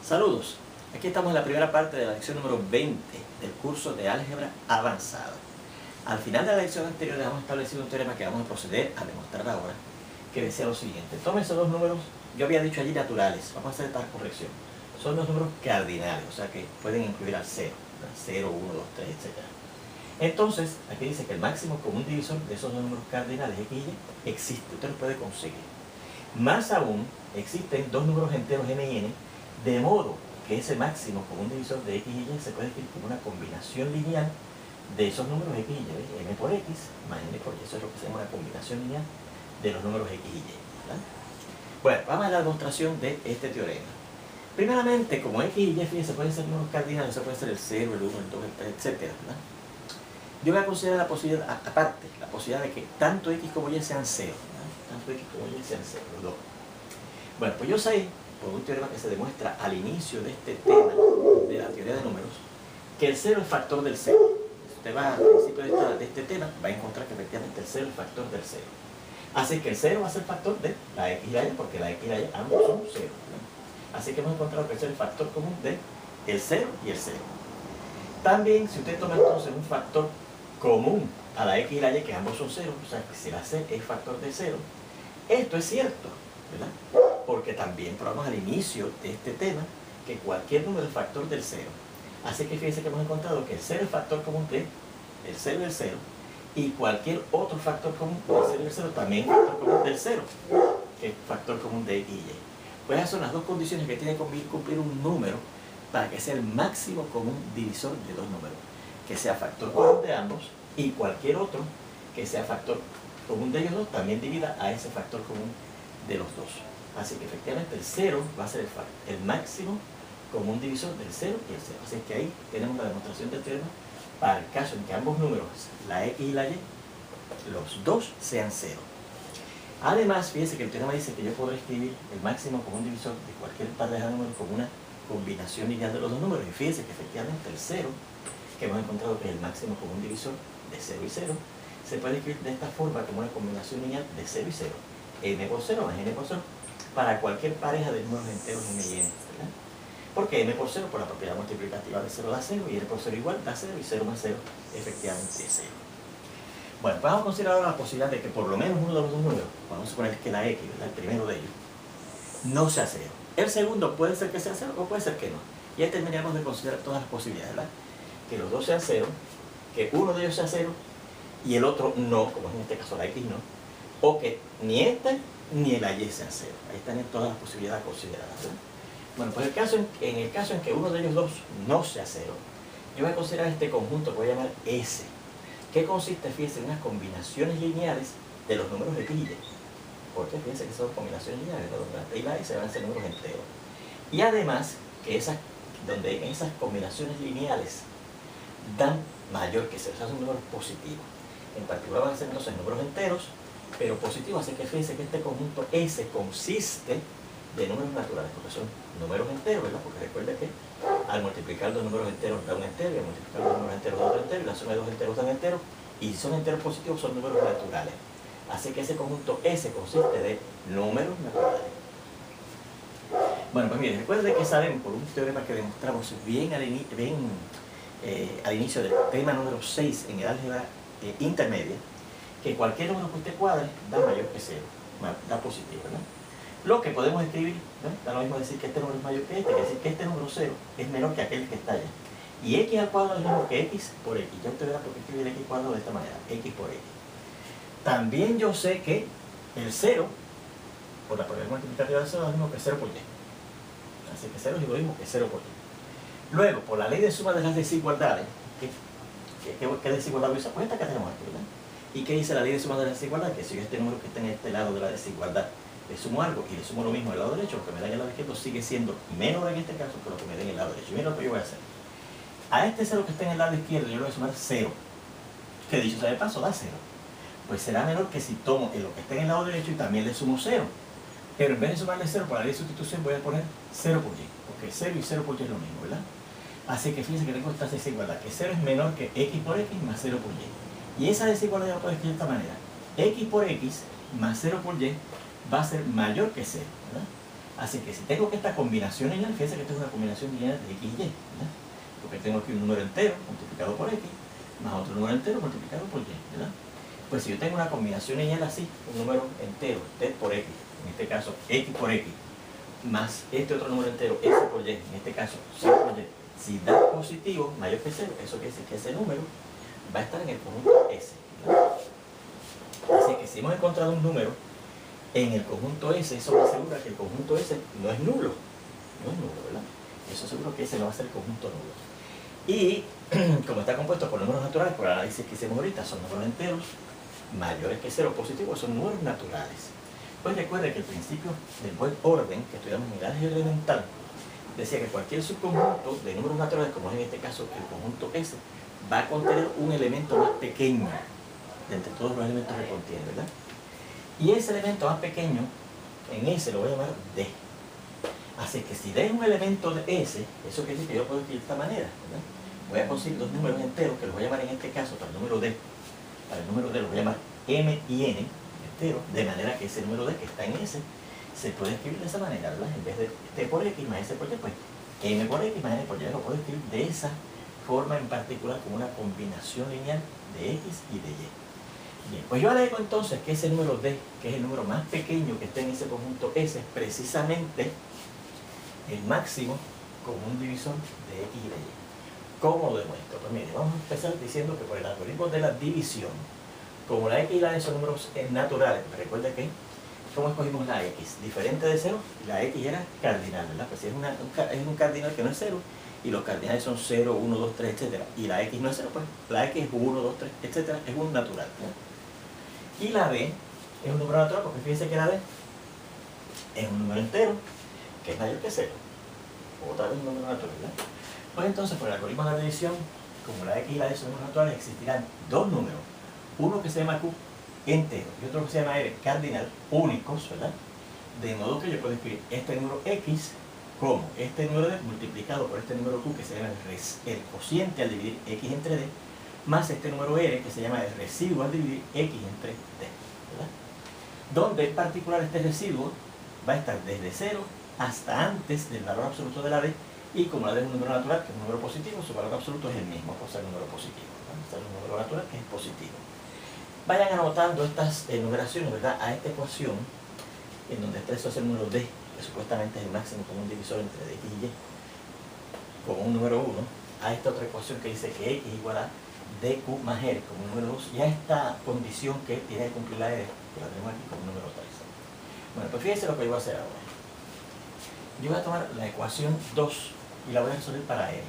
Saludos, aquí estamos en la primera parte de la lección número 20 del curso de álgebra avanzada. Al final de la lección anterior hemos establecido un teorema que vamos a proceder a demostrar ahora, que decía lo siguiente: tomen esos dos números, yo había dicho allí naturales, vamos a hacer esta corrección, son dos números cardinales, o sea que pueden incluir al 0, 0, 1, 2, 3, etc. Entonces, aquí dice que el máximo común divisor de esos dos números cardinales, x y y, existe, usted lo puede conseguir. Más aún, existen dos números enteros m y n, de modo que ese máximo común divisor de x y y se puede escribir como una combinación lineal de esos números x y y, ¿ves? M por x más n por y, eso es lo que se llama una combinación lineal de los números x y y, ¿verdad? Bueno, vamos a la demostración de este teorema. Primeramente, como x y y, fíjense, pueden ser números cardinales, eso puede ser el 0, el 1, el 2, el 3, etc., ¿verdad? Yo voy a considerar la posibilidad, aparte, la posibilidad de que tanto x como y sean 0, ¿verdad? Tanto x como y sean 0, los dos. Bueno, pues yo sé, por un teorema que se demuestra al inicio de este tema, de la teoría de números, que el 0 es factor del 0. Si usted va al principio de este tema, va a encontrar que efectivamente el 0 es factor del 0. Así que el 0 va a ser factor de la x y la y, porque la x y la y ambos son 0. Así que hemos encontrado que el 0 es factor común de el 0 y el 0. También, si usted toma entonces un factor común a la x y la y, que ambos son 0, o sea que si la c es factor de 0, esto es cierto, ¿verdad? Porque también probamos al inicio de este tema que cualquier número es factor del 0. Así que fíjense que hemos encontrado que el 0 es factor común de el 0 y el 0, y cualquier otro factor común del 0 y el 0 también es factor común del 0, que es factor común de x y y. Pues esas son las dos condiciones que tiene que cumplir un número para que sea el máximo común divisor de dos números, que sea factor común de ambos, y cualquier otro que sea factor común de ellos dos también divida a ese factor común de los dos. Así que efectivamente el 0 va a ser el máximo común divisor del 0 y el 0. Así que ahí tenemos la demostración del teorema para el caso en que ambos números, la x y la y, los dos sean 0. Además, fíjense que el teorema dice que yo podré escribir el máximo común divisor de cualquier pareja de números como una combinación lineal de los dos números. Y fíjense que efectivamente el 0, que hemos encontrado que es el máximo común divisor de 0 y 0, se puede escribir de esta forma como una combinación lineal de 0 y 0. M por 0 más n por 0 para cualquier pareja de números enteros m y n, ¿verdad? Porque m por 0 por la propiedad multiplicativa de 0 da 0 y n por 0 igual da 0 y 0 más 0 efectivamente es 0. Bueno, pues vamos a considerar ahora la posibilidad de que por lo menos uno de los dos números, vamos a suponer que la x, ¿verdad?, el primero de ellos, no sea 0. El segundo puede ser que sea 0 o puede ser que no. Y ahí terminamos de considerar todas las posibilidades, ¿verdad? Que los dos sean 0, que uno de ellos sea 0 y el otro no, como es en este caso la x no, o que ni este ni la y sean 0. Ahí están todas las posibilidades consideradas, ¿verdad? Bueno, pues en el caso en que uno de ellos dos no sea 0, yo voy a considerar este conjunto que voy a llamar S, que consiste, fíjense, en unas combinaciones lineales de los números x y y. Porque fíjense que son combinaciones lineales, la t y la y se van a ser números enteros. Y además, que donde esas combinaciones lineales dan mayor que 0, o sea, son números positivos. En particular van a ser entonces números enteros, pero positivos, así que fíjense que este conjunto S consiste de números naturales, porque son números enteros, ¿verdad? Porque recuerda que al multiplicar dos números enteros da un entero, y al multiplicar dos números enteros da otro entero, y la suma de dos enteros da un entero, y si son enteros positivos son números naturales. Así que ese conjunto S consiste de números naturales. Bueno, pues miren, recuerden que sabemos por un teorema que demostramos bien al inicio del tema número 6 en el álgebra intermedia, que cualquier número que usted cuadre da mayor que 0, da positivo, ¿no? Lo que podemos escribir, ¿no?, da lo mismo decir que este número es mayor que este, que decir que este número 0 es menor que aquel que está allá. Y x al cuadrado es menor que x por x. Ya usted verá por qué escribir x cuadrado de esta manera, x por x. También yo sé que el 0, por la propiedad multiplicativa de 0, es lo mismo que 0 por y. Así que 0 es lo mismo que 0 por y. Luego, por la ley de suma de las desigualdades, ¿qué desigualdad voy a usar? Pues esta que tenemos aquí, ¿verdad? ¿Y qué dice la ley de suma de la desigualdad? Que si yo este número que está en este lado de la desigualdad le sumo algo y le sumo lo mismo al lado derecho, lo que me da en el lado izquierdo sigue siendo menor en este caso que lo que me da en el lado derecho. Y mira lo que yo voy a hacer. A este 0 que está en el lado izquierdo yo le voy a sumar 0, que dicho sea de paso da 0. Pues será menor que si tomo lo que está en el lado derecho y también le sumo 0. Pero en vez de sumarle 0 por la ley de sustitución voy a poner 0 por y, porque 0 y 0 por y es lo mismo, ¿verdad? Así que fíjense que tengo esta desigualdad, que 0 es menor que x por x más 0 por y. Y esa desigualdad yo la puedo escribir de esta manera. X por x más 0 por y va a ser mayor que 0, ¿verdad? Así que si tengo que esta combinación lineal, fíjense que esta es una combinación lineal de x y y, ¿verdad? Porque tengo aquí un número entero multiplicado por x, más otro número entero multiplicado por y, ¿verdad? Pues si yo tengo una combinación lineal así, un número entero, t por x, en este caso x por x, más este otro número entero, s por y, en este caso 5 por y, si da positivo mayor que 0, eso quiere decir que ese número va a estar en el conjunto S, ¿verdad? Así que si hemos encontrado un número en el conjunto S, eso me asegura que el conjunto S no es nulo, ¿verdad? Eso asegura que ese no va a ser el conjunto nulo. Y como está compuesto por números naturales, por el análisis que hicimos ahorita, son números enteros mayores que 0 positivos, son números naturales. Pues recuerde que el principio del buen orden que estudiamos en el álgebra elemental decía que cualquier subconjunto de números naturales, como es en este caso el conjunto S, va a contener un elemento más pequeño de entre todos los elementos que contiene, ¿verdad? Y ese elemento más pequeño, en S lo voy a llamar D. Así que si D es un elemento de S, eso quiere decir que yo puedo escribir de esta manera, ¿verdad? Voy a conseguir dos números enteros que los voy a llamar en este caso para el número D. Para el número D lo voy a llamar M y N entero, de manera que ese número D que está en S se puede escribir de esa manera, ¿verdad? En vez de T por X más S por Y, pues M por X más N por Y lo puedo escribir de esa forma en particular como una combinación lineal de X y de Y. Bien, pues yo alego entonces que ese número D, que es el número más pequeño que está en ese conjunto S, es precisamente el máximo común divisor de X y de Y. ¿Cómo lo demuestro? Pues mire, vamos a empezar diciendo que por el algoritmo de la división, como la X y la Y son números naturales, recuerda que, ¿cómo escogimos la X? Diferente de 0, la X era cardinal, ¿verdad? Pues si es un cardinal que no es 0, y los cardinales son 0, 1, 2, 3, etc. Y la X no es 0, pues la X es 1, 2, 3, etc. Es un natural, ¿verdad? Y la D es un número natural porque fíjense que la D es un número entero que es mayor que 0. Otra vez un número natural, ¿verdad? Pues entonces, por el algoritmo de la división, como la X y la D son números naturales, existirán dos números. Uno que se llama Q entero y otro que se llama R cardinal, únicos, ¿verdad? De modo que yo puedo escribir este número X como este número D multiplicado por este número Q, que se llama el cociente al dividir X entre D, más este número R, que se llama el residuo al dividir X entre D, ¿verdad? Donde en particular este residuo va a estar desde 0 hasta antes del valor absoluto de la D, y como la D es un número natural, que es un número positivo, su valor absoluto es el mismo, por ser un número positivo, ¿verdad? Por ser un número natural que es positivo. Vayan anotando estas enumeraciones, ¿verdad?, a esta ecuación, en donde está eso es el número D, que supuestamente es el máximo común divisor entre D, X y Y, como un número 1, a esta otra ecuación que dice que X igual a DQ más R como un número 2, y a esta condición que tiene que cumplir la R, que la tenemos aquí como número 3. Bueno, pues fíjense lo que yo voy a hacer ahora. Yo voy a tomar la ecuación 2 y la voy a resolver para R.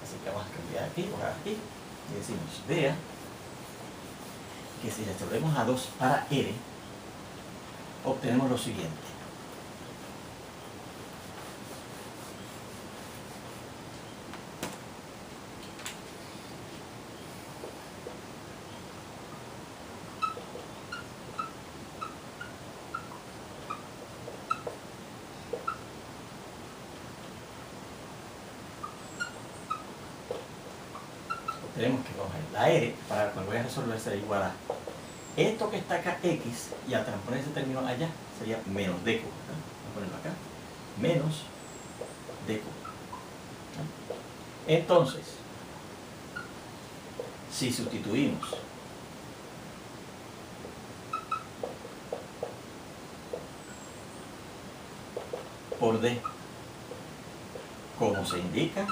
Así que vamos a cambiar aquí, borrar aquí, y decimos, vea que si resolvemos a 2 para R, obtenemos lo siguiente. Tenemos que coger la R, para cuando voy a resolver será igual a esto que está acá, X, y al transponer ese término allá, sería menos DQ. Vamos a ponerlo acá, menos DQ. Entonces, si sustituimos por D, como se indica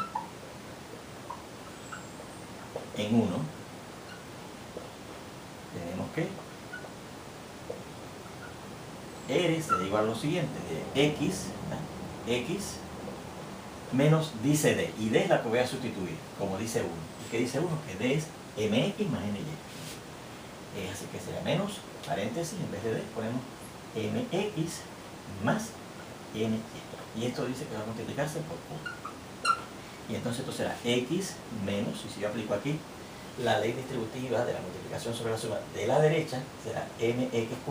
en 1, tenemos que R será igual a lo siguiente, de X, ¿verdad? X menos dice D, y D es la que voy a sustituir, como dice 1. ¿Y qué dice 1? Que D es MX más NY. Así que será menos, paréntesis, en vez de D ponemos MX más NY. Y esto dice que va a multiplicarse por 1. Y entonces esto será X menos, y si yo aplico aquí la ley distributiva de la multiplicación sobre la suma de la derecha, será MXQ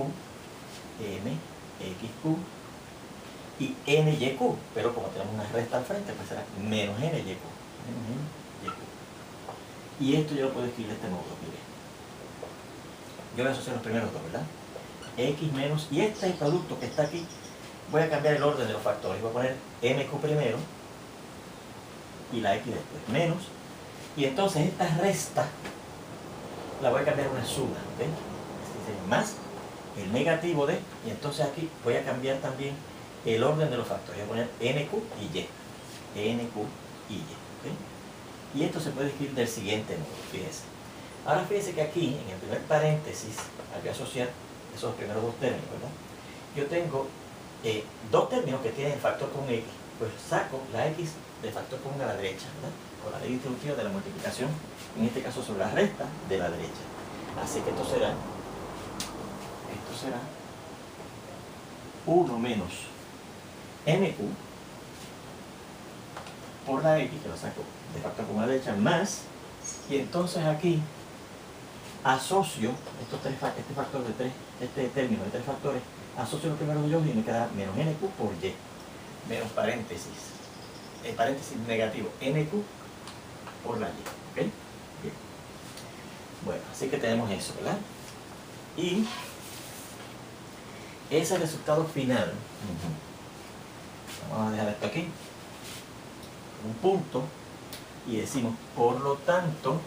y NYQ, pero como tenemos una resta al frente, pues será menos NYQ. Y esto yo lo puedo escribir de este modo, mire. Yo voy a asociar los primeros dos, ¿verdad? X menos, y este producto que está aquí voy a cambiar el orden de los factores. Voy a poner mq primero y la x después, menos. Y entonces esta resta la voy a cambiar a una suma, ¿ok? Este es más el negativo de, y entonces aquí voy a cambiar también el orden de los factores. Voy a poner nq y y. nq y y, ¿ok? Y esto se puede escribir del siguiente modo, fíjense. Ahora fíjense que aquí, en el primer paréntesis, al que asociar esos primeros dos términos, ¿verdad? Yo tengo dos términos que tienen el factor con x, pues saco la x del factor común a la derecha, ¿verdad? Con la ley distributiva de la multiplicación, en este caso sobre la resta de la derecha. Así que esto será 1 menos mq por la x, que lo saco de factor común a la derecha, más, y entonces aquí asocio este factor de 3, este término de 3 factores, asocio los primeros dos y me queda menos nq por y, menos paréntesis, paréntesis negativo, nq por la y, ¿ok? Bien. Bueno, así que tenemos eso, ¿verdad? Y ese resultado final, vamos a dejar esto aquí, un punto, y decimos, por lo tanto,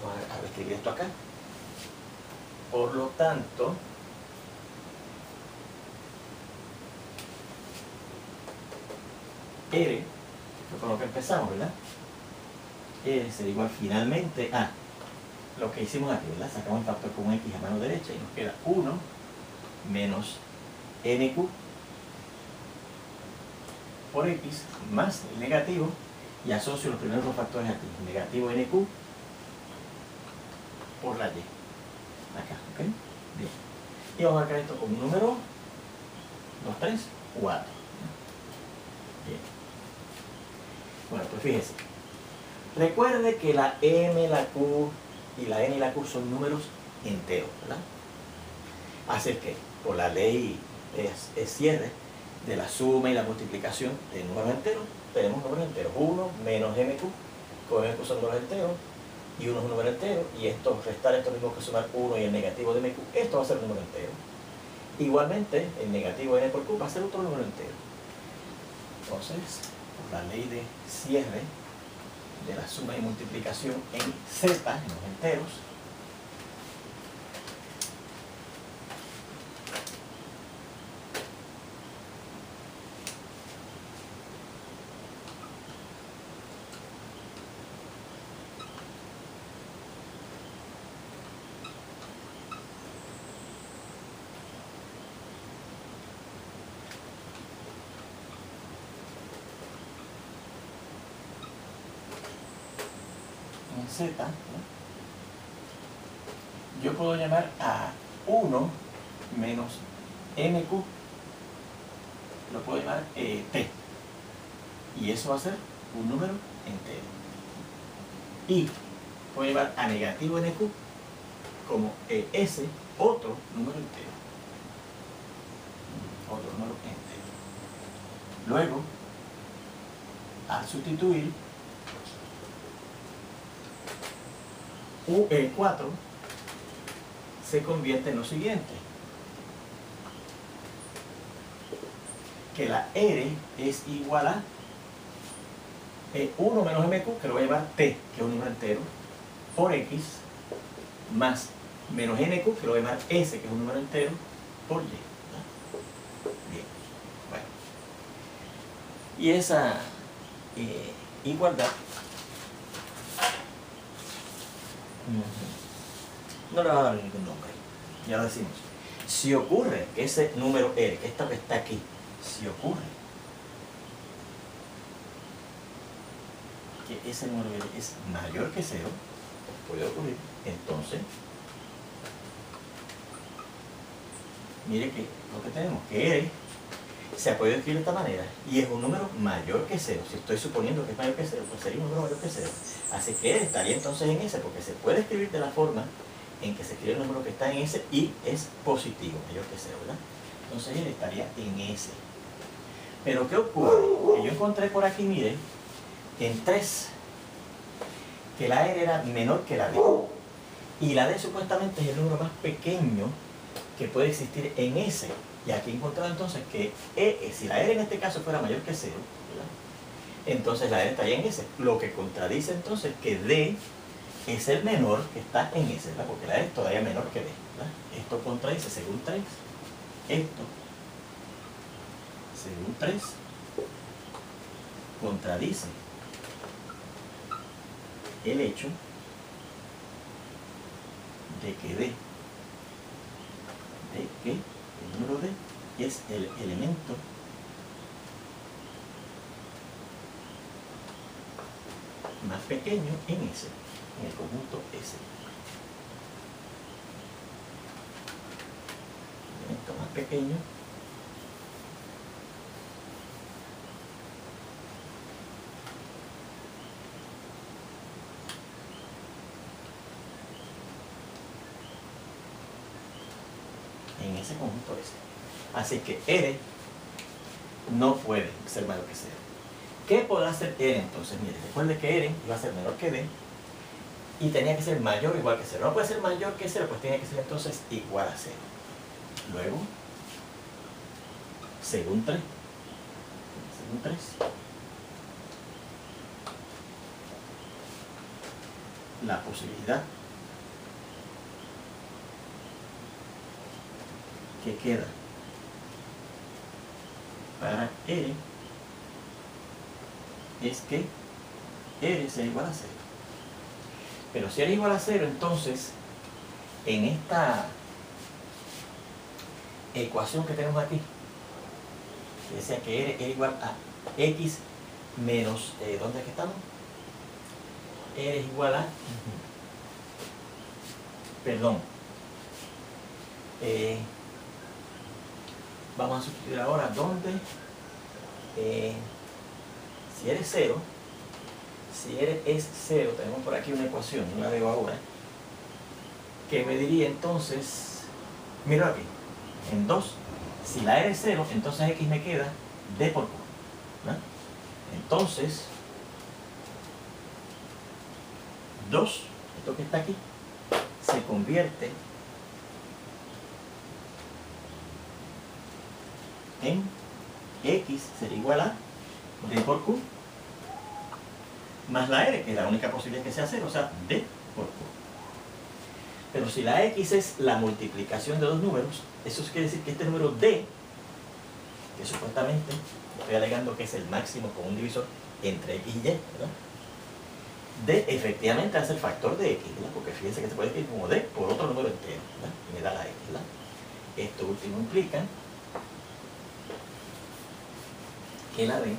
vamos a reescribir esto acá, por lo tanto, R, fue con lo que empezamos, ¿verdad? R será igual finalmente a lo que hicimos aquí, ¿verdad? Sacamos el factor con x a mano derecha y nos queda 1 menos nq por x más el negativo, y asocio los primeros dos factores aquí, negativo nq por la y, acá, ¿ok? Bien. Y vamos a marcar esto como un número 2, 3, 4. Bien. Bueno, pues fíjese. Recuerde que la m, la q y la n y la q son números enteros, ¿verdad? Así que, por la ley de cierre de la suma y la multiplicación de números enteros, tenemos números enteros. 1 menos mq, con mq son números enteros, y 1 es un número entero, y esto, restar esto mismo que sumar 1 y el negativo de mq, esto va a ser un número entero. Igualmente, el negativo de n por q va a ser otro número entero. Entonces, por la ley de cierre de la suma y multiplicación en z, en los enteros, z, ¿no? Yo puedo llamar a 1 menos mq, lo puedo llamar t, y eso va a ser un número entero. Y puedo llevar a negativo nq como s, otro número entero. Otro número entero. Luego, al sustituir 4 se convierte en lo siguiente, que la R es igual a 1 menos mq, que lo voy a llevar t, que es un número entero, por x, más menos nq, que lo voy a llamar s, que es un número entero, por y. Bien, bueno. Y esa igualdad no le va a dar ningún nombre. Ya lo decimos. Si ocurre que ese número R, que esta que está aquí, si ocurre que ese número R es mayor que 0, puede ocurrir, entonces, mire que lo que tenemos, que R se puede escribir de esta manera, y es un número mayor que 0. Si estoy suponiendo que es mayor que 0, pues sería un número mayor que 0. Así que R estaría entonces en S, porque se puede escribir de la forma en que se escribe el número que está en S y es positivo, mayor que 0, ¿verdad? Entonces R estaría en S. Pero ¿qué ocurre? Que yo encontré por aquí, miren, en 3, que la R era menor que la D. Y la D supuestamente es el número más pequeño que puede existir en S. Y aquí he encontrado entonces que si la R en este caso fuera mayor que 0, ¿verdad? Entonces la R estaría en S, lo que contradice entonces que D es el menor que está en S, ¿verdad? Porque la R es todavía menor que D, ¿verdad? Esto contradice, según 3, esto, según 3, contradice el hecho de que el número D es el elemento más pequeño en S, en el conjunto S. El elemento más pequeño en ese conjunto S. Así que R no puede ser mayor que 0. ¿Qué podrá hacer R entonces? Mire, recuerde que R iba a ser menor que D y tenía que ser mayor o igual que 0. No puede ser mayor que 0, pues tiene que ser entonces igual a 0. Luego, según 3, la posibilidad que queda para R es que R sea igual a 0. Pero si R es igual a 0, entonces en esta ecuación que tenemos aquí, que decía que R es igual a X menos, ¿dónde es que estamos? R es igual a, perdón, vamos a sustituir ahora donde, si R es 0, si R es 0, tenemos por aquí una ecuación, no la veo ahora, que me diría entonces, mira aquí, en 2, si la R es 0, entonces X me queda D por Q, ¿no? Entonces, 2, esto que está aquí, se convierte en X sería igual a D por Q más la R, que es la única posibilidad que sea 0, o sea, D por Q. Pero si la X es la multiplicación de dos números, eso quiere decir que este número D, que supuestamente estoy alegando que es el máximo común divisor entre X y Y, ¿verdad? D efectivamente hace el factor de X, ¿verdad? Porque fíjense que se puede escribir como D por otro número entero, ¿verdad? Y me da la X, ¿verdad? Esto último implica que la D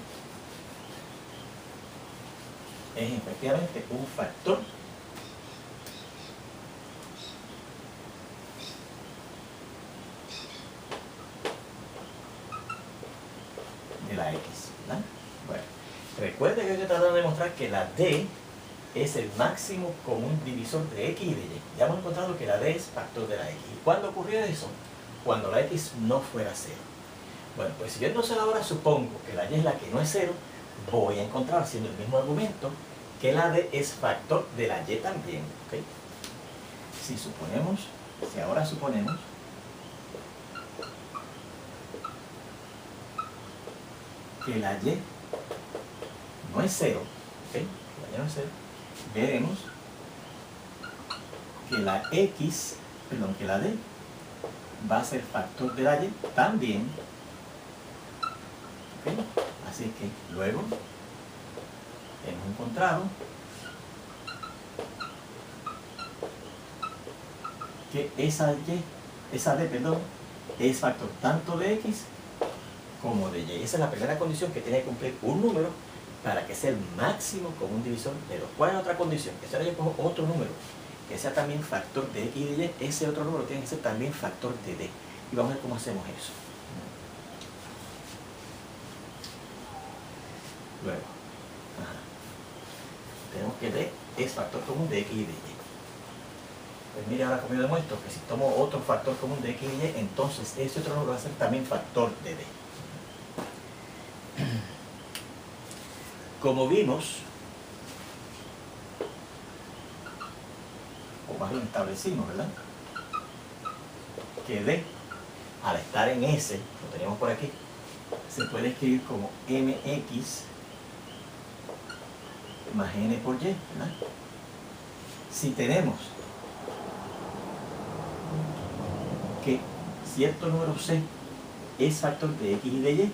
es efectivamente un factor de la X, ¿verdad? Bueno, recuerde que yo estoy tratando de demostrar que la D es el máximo común divisor de X y de Y. Ya hemos encontrado que la D es factor de la X. ¿Y cuándo ocurrió eso? Cuando la X no fuera 0. Bueno, pues si yo entonces ahora supongo que la Y es la que no es 0, voy a encontrar, haciendo el mismo argumento, que la D es factor de la Y también, ¿ok? Si ahora suponemos que la Y no es 0, ¿ok? Que la Y no es 0, veremos que la X, perdón, que la D va a ser factor de la Y también, ¿ok? Así que luego hemos encontrado que esa D, perdón, es factor tanto de X como de Y. Esa es la primera condición que tiene que cumplir un número para que sea el máximo común divisor de los. ¿Cuál es la otra condición? Que si ahora yo cojo otro número que sea también factor de X y de Y, ese otro número tiene que ser también factor de D. Y vamos a ver cómo hacemos eso. Luego, tenemos que D es factor común de X y de Y. Pues mire ahora como yo demuestro que si tomo otro factor común de X y Y, entonces ese otro número va a ser también factor de D. Como vimos, o más bien establecimos, ¿verdad? Que D al estar en S, lo tenemos por aquí, se puede escribir como mx más n por y, ¿verdad? Si tenemos que cierto número c es factor de x y de y,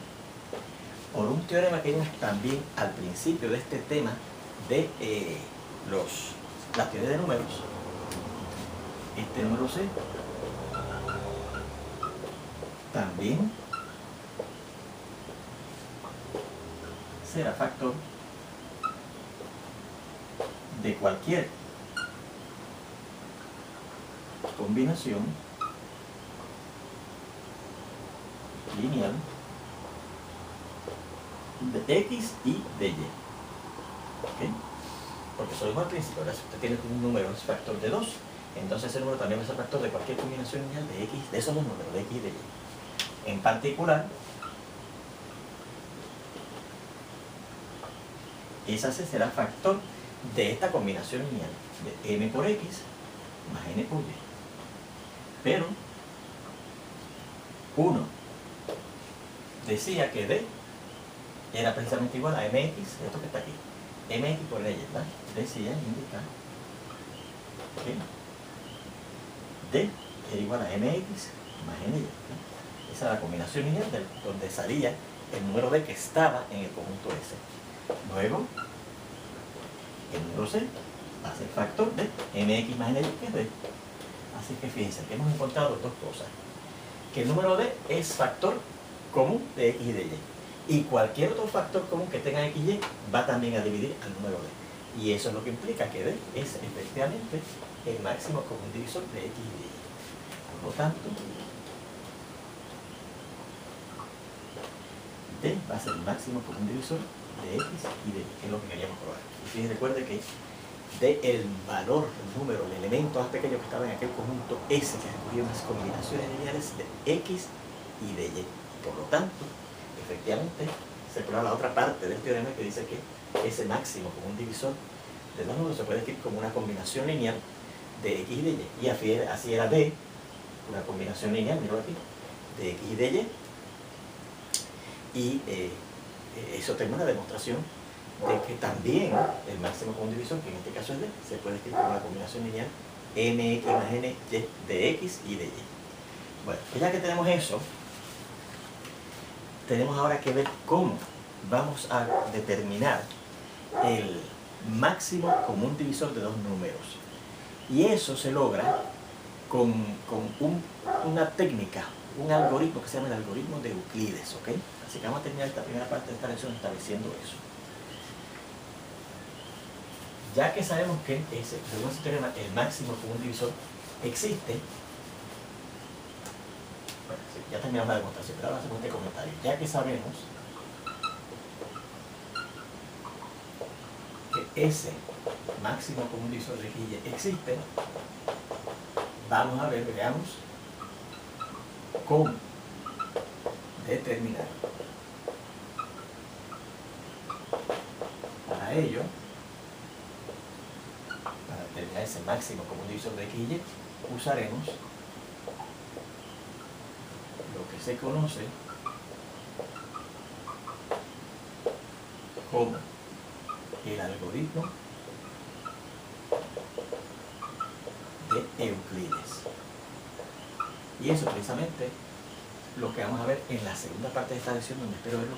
por un teorema que vimos también al principio de este tema de la teoría de números, este número c también será factor de cualquier combinación lineal de x y de y. ¿Okay? Porque eso es al principio. Ahora, si usted tiene un número es factor de 2, entonces ese número también va a ser factor de cualquier combinación lineal de x, de esos dos números, de x y de y. En particular, esa C será factor de esta combinación lineal de m por x más n por y. Pero uno decía que D era precisamente igual a mx, esto que está aquí, mx por y, ¿verdad? Decía indicar que D era igual a mx más ny, ¿verdad? Esa era la combinación lineal donde salía el número D que estaba en el conjunto S. Luego, el número C va a ser factor de mx más ny, que es D. Así que fíjense que hemos encontrado dos cosas. Que el número D es factor común de x y de y. Y cualquier otro factor común que tenga x y y va también a dividir al número D. Y eso es lo que implica que D es efectivamente el máximo común divisor de x y de y. Por lo tanto, D va a ser el máximo común divisor de x y de y, que es lo que queríamos probar. Y fíjense, recuerde que D, el valor, el número, el elemento más pequeño que estaba en aquel conjunto S, que recogía unas combinaciones lineales de x y de y. Por lo tanto, efectivamente, se prueba la otra parte del teorema que dice que ese máximo común divisor de dos números se puede escribir como una combinación lineal de x y de y. Y así era D, una combinación lineal, míralo aquí, de x y de y. Y eso tengo una demostración de que también el máximo común divisor, que en este caso es D, se puede escribir como una combinación lineal mx más ny de x y de y. Bueno, pues ya que tenemos eso, tenemos ahora que ver cómo vamos a determinar el máximo común divisor de dos números. Y eso se logra con una técnica, un algoritmo que se llama el algoritmo de Euclides, ¿ok? Así que vamos a terminar esta primera parte de esta lección estableciendo eso. Ya que sabemos que según ese teorema, el máximo común divisor existe, bueno, sí, ya terminamos la demostración, pero ahora hacemos este comentario. Ya que sabemos que ese máximo común divisor de x y y existe, vamos a ver, veamos cómo determinar. Para ello, para determinar ese máximo común divisor de x y y, usaremos lo que se conoce como el algoritmo de Euclides. Y eso precisamente lo que vamos a ver en la segunda parte de esta lección, donde espero verlo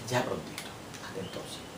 ya prontito. Hasta entonces.